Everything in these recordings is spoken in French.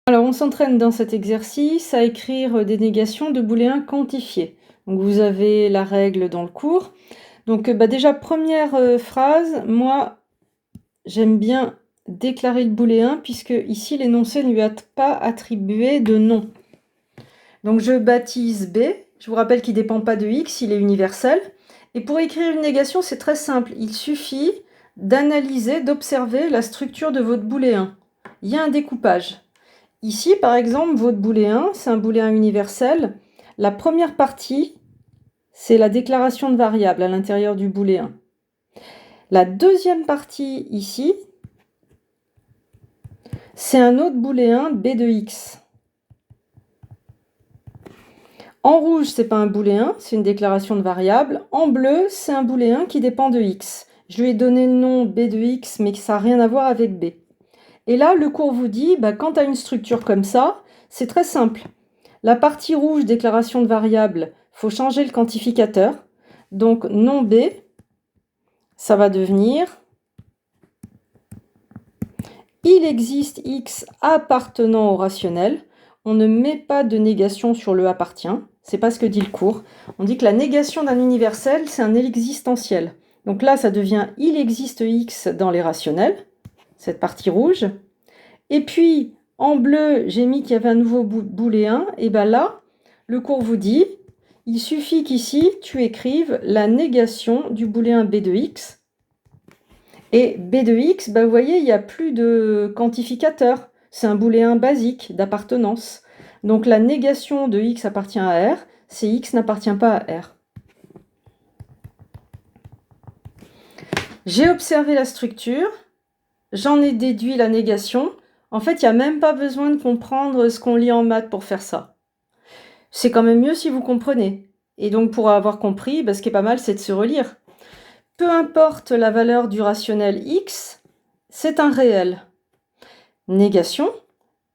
Alors, on s'entraîne dans cet exercice à écrire des négations de booléens quantifiés. Donc, vous avez la règle dans le cours. Donc, déjà, première phrase, moi, j'aime bien déclarer le booléen puisque ici, l'énoncé ne lui a pas attribué de nom. Donc, je baptise B. Je vous rappelle qu'il ne dépend pas de X, il est universel. Et pour écrire une négation, c'est très simple. Il suffit d'analyser, d'observer la structure de votre booléen. Il y a un découpage. Ici, par exemple, votre booléen, c'est un booléen universel. La première partie, c'est la déclaration de variable à l'intérieur du booléen. La deuxième partie, ici, c'est un autre booléen b de x. En rouge, ce n'est pas un booléen, c'est une déclaration de variable. En bleu, c'est un booléen qui dépend de x. Je lui ai donné le nom b de x, mais ça n'a rien à voir avec b. Et là, le cours vous dit, quand tu as une structure comme ça, c'est très simple. La partie rouge, déclaration de variable, il faut changer le quantificateur. Donc, nom B, ça va devenir il existe X appartenant au rationnel. On ne met pas de négation sur le appartient. C'est pas ce que dit le cours. On dit que la négation d'un universel, c'est un existentiel. Donc là, ça devient il existe X dans les rationnels, cette partie rouge. Et puis, en bleu, j'ai mis qu'il y avait un nouveau booléen. Et bien là, le cours vous dit, il suffit qu'ici, tu écrives la négation du booléen b de x. Et b de x, vous voyez, il n'y a plus de quantificateur. C'est un booléen basique d'appartenance. Donc la négation de x appartient à R, c'est x n'appartient pas à R. J'ai observé la structure, j'en ai déduit la négation. En fait, il n'y a même pas besoin de comprendre ce qu'on lit en maths pour faire ça. C'est quand même mieux si vous comprenez. Et donc, pour avoir compris, ce qui est pas mal, c'est de se relire. Peu importe la valeur du rationnel x, c'est un réel. Négation,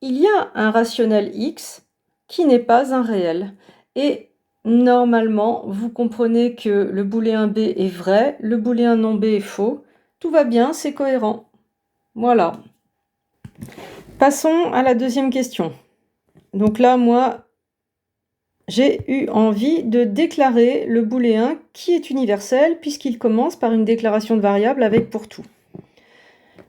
il y a un rationnel x qui n'est pas un réel. Et normalement, vous comprenez que le booléen b est vrai, le booléen non b est faux. Tout va bien, c'est cohérent. Voilà. Passons à la deuxième question. Donc là, moi, j'ai eu envie de déclarer le booléen qui est universel puisqu'il commence par une déclaration de variable avec pour tout.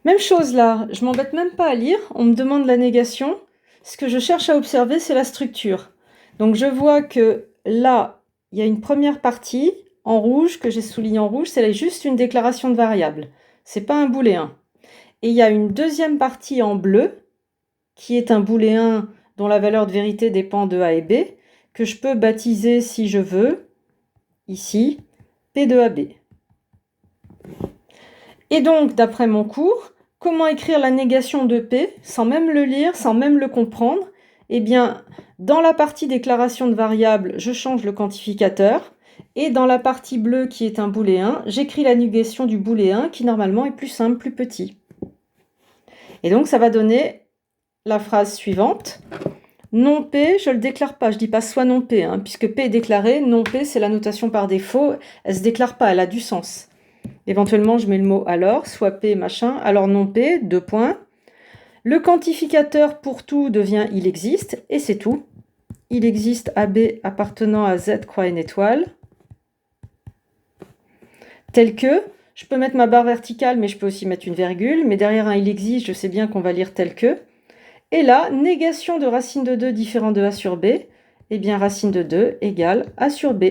Même chose là, je m'embête même pas à lire, on me demande la négation. Ce que je cherche à observer, c'est la structure. Donc je vois que là, il y a une première partie en rouge, que j'ai souligné en rouge, c'est juste une déclaration de variable. C'est pas un booléen. Et il y a une deuxième partie en bleu, qui est un booléen dont la valeur de vérité dépend de A et B, que je peux baptiser, si je veux, ici, P de AB. Et donc, d'après mon cours, comment écrire la négation de P sans même le lire, sans même le comprendre? Eh bien, dans la partie déclaration de variable, je change le quantificateur. Et dans la partie bleue, qui est un booléen, j'écris la négation du booléen, qui normalement est plus simple, plus petit. Et donc, ça va donner la phrase suivante. Non P, je ne le déclare pas, je ne dis pas soit non P, puisque P est déclaré, non P c'est la notation par défaut, elle ne se déclare pas, elle a du sens. Éventuellement, je mets le mot alors, soit P machin, alors non P, 2 points. Le quantificateur pour tout devient il existe, et c'est tout. Il existe AB appartenant à Z croix une étoile. Tel que, je peux mettre ma barre verticale, mais je peux aussi mettre une virgule, mais derrière un il existe, je sais bien qu'on va lire tel que. Et là, négation de racine de 2 différent de A sur B, eh bien racine de 2 égale A sur B,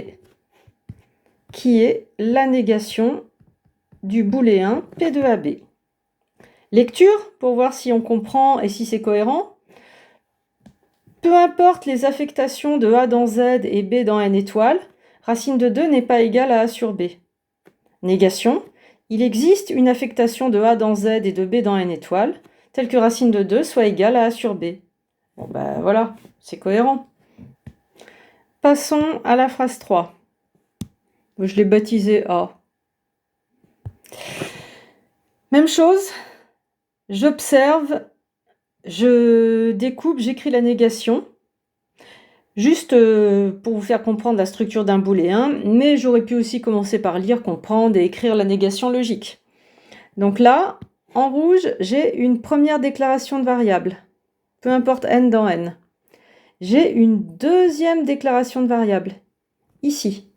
qui est la négation du booléen P de AB. Lecture, pour voir si on comprend et si c'est cohérent. Peu importe les affectations de A dans Z et B dans N étoile, racine de 2 n'est pas égale à A sur B. Négation, il existe une affectation de A dans Z et de B dans N étoile, telle que racine de 2 soit égale à A sur B. Bon voilà, c'est cohérent. Passons à la phrase 3. Je l'ai baptisée A. Même chose, j'observe, je découpe, j'écris la négation, juste pour vous faire comprendre la structure d'un booléen, mais j'aurais pu aussi commencer par lire, comprendre et écrire la négation logique. Donc là, en rouge, j'ai une première déclaration de variable. peu importe n dans n. J'ai une deuxième déclaration de variable, ici.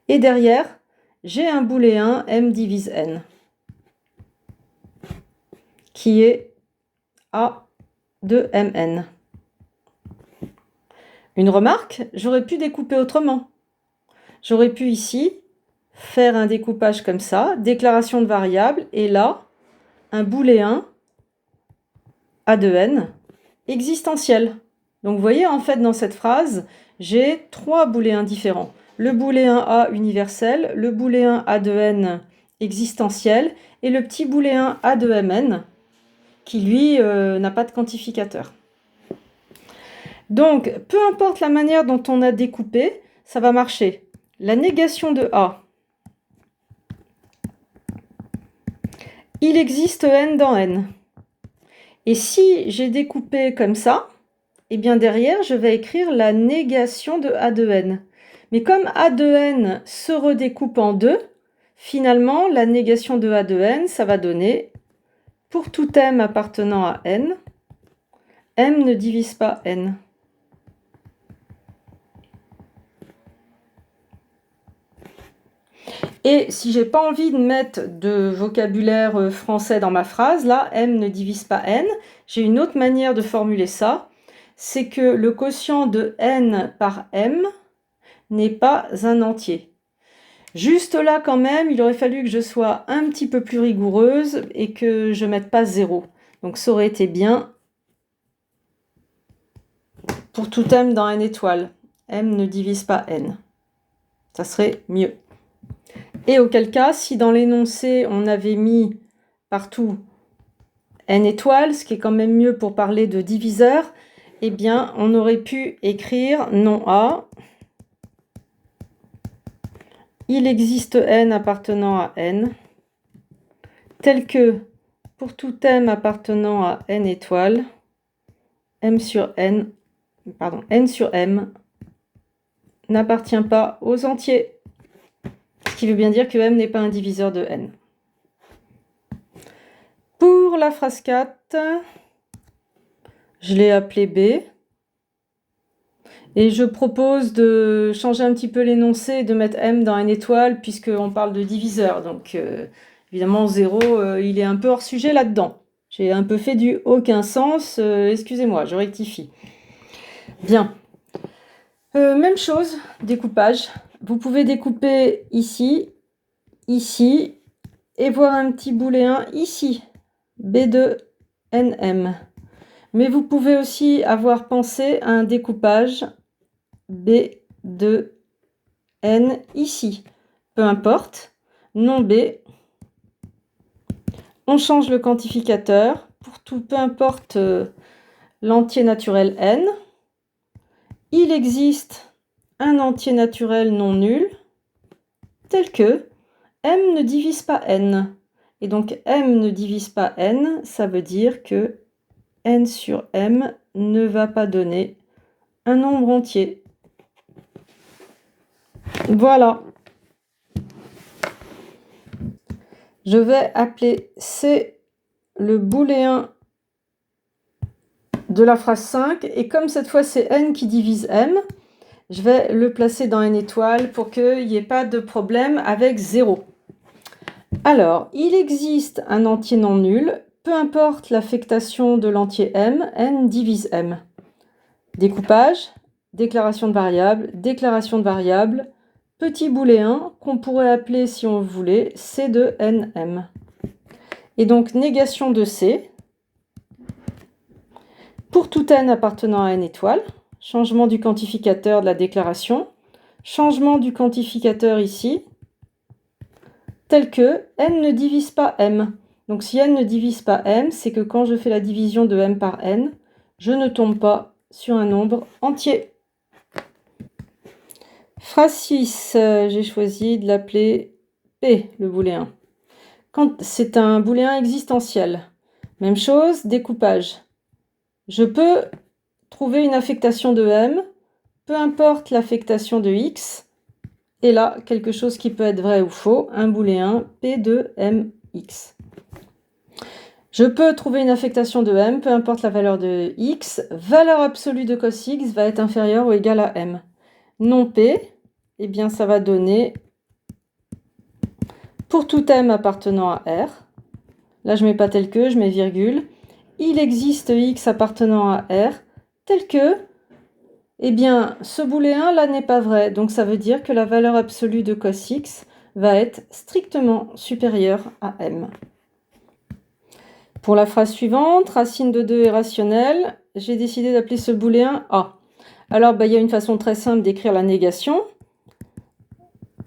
Et derrière, j'ai un booléen m divise n, qui est a de mn. Une remarque, j'aurais pu découper autrement. J'aurais pu ici faire un découpage comme ça, déclaration de variable, et là, un booléen a de n existentiel. Donc vous voyez, en fait, dans cette phrase, j'ai trois booléens différents. Le booléen a universel, le booléen a de n existentiel, et le petit booléen a de mn, qui lui n'a pas de quantificateur. Donc, peu importe la manière dont on a découpé, ça va marcher. La négation de a, il existe n dans n. Et si j'ai découpé comme ça, eh bien derrière, je vais écrire la négation de a de n. Mais comme a de n se redécoupe en deux, finalement, la négation de a de n, ça va donner, pour tout m appartenant à n, m ne divise pas n. Et si j'ai pas envie de mettre de vocabulaire français dans ma phrase, là, m ne divise pas n, j'ai une autre manière de formuler ça, c'est que le quotient de n par m n'est pas un entier. Juste là, quand même, il aurait fallu que je sois un petit peu plus rigoureuse et que je ne mette pas 0. Donc ça aurait été bien pour tout m dans n étoile. M ne divise pas n. Ça serait mieux. Et auquel cas, si dans l'énoncé, on avait mis partout n étoile, ce qui est quand même mieux pour parler de diviseur, eh bien, on aurait pu écrire non a. Il existe n appartenant à n, tel que, pour tout m appartenant à n étoile, n sur m n'appartient pas aux entiers. Ce qui veut bien dire que m n'est pas un diviseur de n. Pour la phrase 4, je l'ai appelée B. Et je propose de changer un petit peu l'énoncé et de mettre m dans n étoile, puisqu'on parle de diviseur. Donc, évidemment, 0, il est un peu hors sujet là-dedans. J'ai un peu fait du aucun sens. Excusez-moi, je rectifie. Bien. Même chose, découpage. Vous pouvez découper ici, ici, et voir un petit booléen ici, B2NM. Mais vous pouvez aussi avoir pensé à un découpage B2N ici. Peu importe, non B. On change le quantificateur pour tout, peu importe l'entier naturel n. Il existe un entier naturel non nul, tel que m ne divise pas n. Et donc m ne divise pas n, ça veut dire que n sur m ne va pas donner un nombre entier. Voilà. Je vais appeler C le booléen de la phrase 5. Et comme cette fois c'est n qui divise m, je vais le placer dans n étoile pour qu'il n'y ait pas de problème avec 0. Alors, il existe un entier non nul, peu importe l'affectation de l'entier m, n divise m. Découpage, déclaration de variable, petit booléen qu'on pourrait appeler, si on voulait, C de nm. Et donc, négation de C, pour tout n appartenant à n étoile, changement du quantificateur de la déclaration, changement du quantificateur ici, tel que n ne divise pas m. Donc si n ne divise pas m, c'est que quand je fais la division de m par n, je ne tombe pas sur un nombre entier. Phrase 6, j'ai choisi de l'appeler P, le booléen. Quand c'est un booléen existentiel, même chose, découpage. Je peux trouver une affectation de m, peu importe l'affectation de x, et là, quelque chose qui peut être vrai ou faux, un booléen P de mx. Je peux trouver une affectation de m, peu importe la valeur de x, valeur absolue de cos x va être inférieure ou égale à m. Non p, eh bien ça va donner, pour tout m appartenant à R, là je mets pas tel que, je mets virgule, il existe x appartenant à R, tel que, eh bien ce booléen là n'est pas vrai, donc ça veut dire que la valeur absolue de cos x va être strictement supérieure à m. Pour la phrase suivante, racine de 2 est rationnelle, j'ai décidé d'appeler ce booléen A. Alors, il y a une façon très simple d'écrire la négation.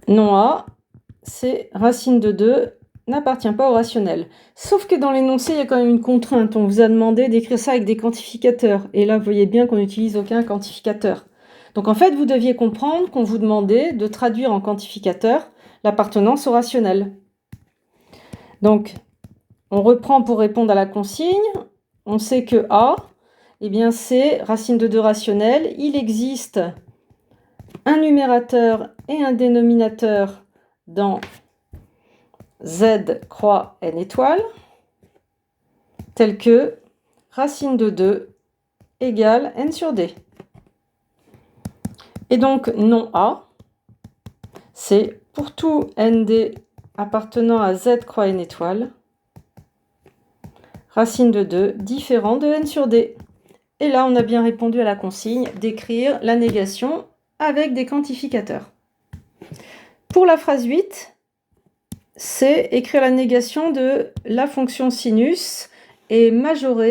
Non A, c'est racine de 2 n'appartient pas au rationnel. Sauf que dans l'énoncé, il y a quand même une contrainte. On vous a demandé d'écrire ça avec des quantificateurs. Et là, vous voyez bien qu'on n'utilise aucun quantificateur. Donc en fait, vous deviez comprendre qu'on vous demandait de traduire en quantificateur l'appartenance au rationnel. Donc, on reprend pour répondre à la consigne. On sait que A, eh bien, c'est racine de 2 rationnelle. Il existe un numérateur et un dénominateur dans z croix n étoile, tel que racine de 2 égale n sur d. Et donc, non A, c'est pour tout nd appartenant à z croix n étoile, racine de 2 différent de n sur d. Et là, on a bien répondu à la consigne d'écrire la négation avec des quantificateurs. Pour la phrase 8, c'est écrire la négation de la fonction sinus et majorée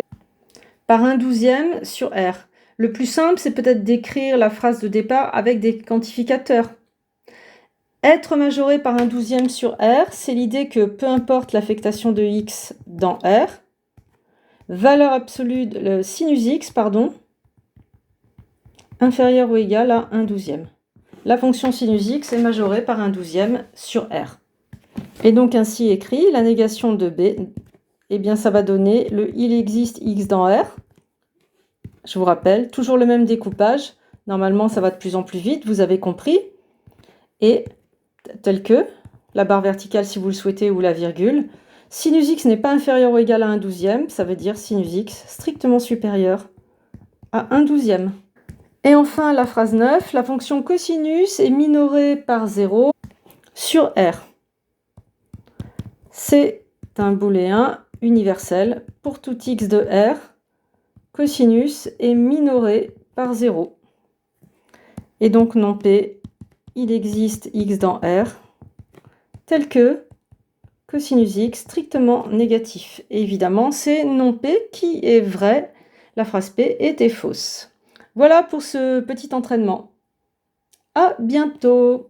par 1/12 sur R. Le plus simple, c'est peut-être d'écrire la phrase de départ avec des quantificateurs. Être majoré par 1/12 sur R, c'est l'idée que peu importe l'affectation de x dans R, valeur absolue de sinus x, inférieure ou égale à 1/12. La fonction sinus x est majorée par 1/12 sur R. Et donc ainsi écrit, la négation de B, eh bien ça va donner le il existe x dans R. Je vous rappelle, toujours le même découpage. Normalement, ça va de plus en plus vite, vous avez compris. Et tel que, la barre verticale si vous le souhaitez ou la virgule. Sinus x n'est pas inférieur ou égal à 1/12, ça veut dire sinus x strictement supérieur à 1/12. Et enfin, la phrase 9, la fonction cosinus est minorée par 0 sur R. C'est un booléen universel. Pour tout x de R, cosinus est minoré par 0. Et donc non P, il existe x dans R, tel que cosinus x strictement négatif. Et évidemment, c'est non P qui est vrai. La phrase P était fausse. Voilà pour ce petit entraînement. À bientôt!